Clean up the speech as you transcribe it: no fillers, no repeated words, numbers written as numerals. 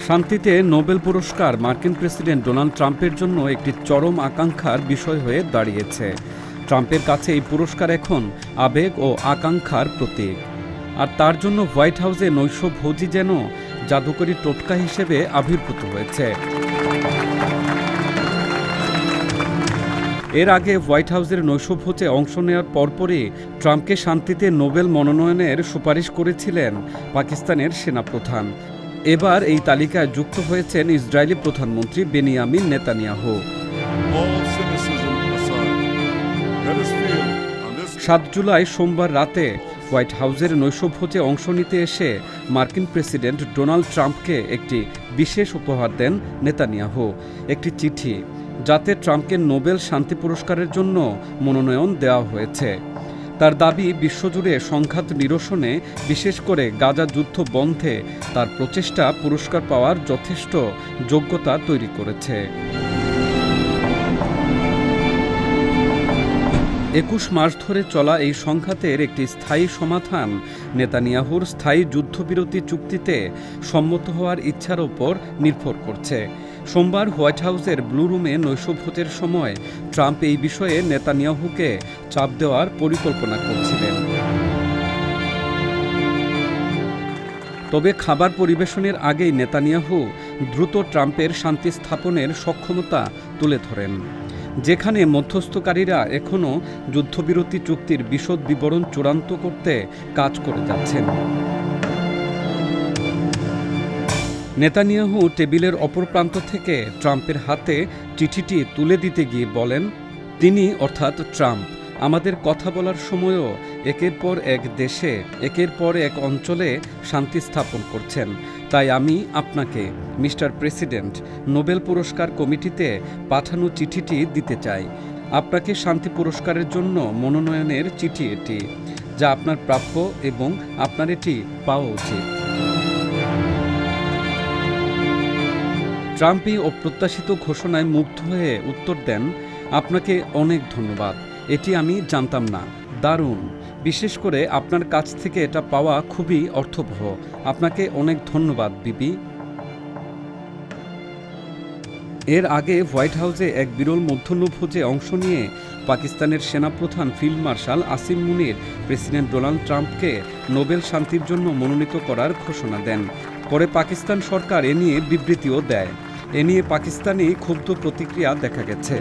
শান্তিতে নোবেল পুরস্কার মার্কিন প্রেসিডেন্ট ডোনাল্ড ট্রাম্পের জন্য একটি চরম আকাঙ্ক্ষার বিষয় হয়ে দাঁড়িয়েছে। ট্রাম্পের কাছে এই পুরস্কার এখন আবেগ ও আকাঙ্ক্ষার প্রতীক। আর তার জন্য হোয়াইট হাউসে নৈশভোজী যেন জাদুকরী টোটকা হিসেবে আবির্ভূত হয়েছে। এর আগে হোয়াইট হাউসের নৈশভোজে অংশ নেওয়ার পরপরই ট্রাম্পকে শান্তিতে নোবেল মনোনয়নের সুপারিশ করেছিলেন পাকিস্তানের সেনাপ্রধান। এবার এই তালিকায় যুক্ত হয়েছেন ইসরায়েলি প্রধানমন্ত্রী বেনিয়ামিন নেতানিয়াহু। 7 জুলাই সোমবার রাতে হোয়াইট হাউসের নৈশভোজে অংশ নিতে এসে মার্কিন প্রেসিডেন্ট ডোনাল্ড ট্রাম্পকে একটি বিশেষ উপহার দেন নেতানিয়াহু, একটি চিঠি, যাতে ট্রাম্পকে নোবেল শান্তি পুরস্কারের জন্য মনোনয়ন দেওয়া হয়েছে। তার দাবি, বিশ্বজুড়ে সংঘাত নিরসনে, বিশেষ করে গাজা যুদ্ধ বন্ধে তার প্রচেষ্টা পুরস্কার পাওয়ার যথেষ্ট যোগ্যতা তৈরি করেছে। 21 মাস ধরে চলা এই সংঘাতের একটি স্থায়ী সমাধান নেতানিয়াহুর স্থায়ী যুদ্ধবিরতি চুক্তিতে সম্মত হওয়ার ইচ্ছার ওপর নির্ভর করছে। সোমবার হোয়াইট হাউসের ব্লু রুমে নৈশভোজের সময় ট্রাম্প এই বিষয়ে নেতানিয়াহুকে চাপ দেওয়ার পরিকল্পনা করছিলেন। তবে খাবার পরিবেশনের আগেই নেতানিয়াহু দ্রুত ট্রাম্পের শান্তি স্থাপনের সক্ষমতা তুলে ধরেন, যেখানে মধ্যস্থকারীরা এখনও যুদ্ধবিরতি চুক্তির বিশদ বিবরণ চূড়ান্ত করতে কাজ করে যাচ্ছেন। নেতানিয়াহু টেবিলের অপর প্রান্ত থেকে ট্রাম্পের হাতে চিঠিটি তুলে দিতে গিয়ে বলেন, তিনি অর্থাৎ ট্রাম্প আমাদের কথা বলার সময়ও একের পর এক দেশে, একের পর এক অঞ্চলে শান্তি স্থাপন করছেন। তাই আমি আপনাকে, মিস্টার প্রেসিডেন্ট, নোবেল পুরস্কার কমিটিতে পাঠানো চিঠিটি দিতে চাই। আপনাকে শান্তি পুরস্কারের জন্য মনোনয়নের চিঠি এটি, যা আপনার প্রাপ্য এবং আপনার এটি পাওয়া উচিত। ট্রাম্প এই অপ্রত্যাশিত ঘোষণায় মুগ্ধ হয়ে উত্তর দেন, আপনাকে অনেক ধন্যবাদ, এটি আমি জানতাম না, দারুণ, বিশেষ করে আপনার কাছ থেকে এটা পাওয়া খুবই অর্থবহ, আপনাকে অনেক ধন্যবাদ বিবি। এর আগে হোয়াইট হাউসে এক বিরল মধ্যাহ্নভোজে অংশ নিয়ে পাকিস্তানের সেনাপ্রধান ফিল্ড মার্শাল আসিম মুনির প্রেসিডেন্ট ডোনাল্ড ট্রাম্পকে নোবেল শান্তির জন্য মনোনীত করার ঘোষণা দেন। পরে পাকিস্তান সরকার এ নিয়ে বিবৃতিও দেয়। এ নিয়ে পাকিস্তানি ক্ষুব্ধ প্রতিক্রিয়া দেখা গেছে।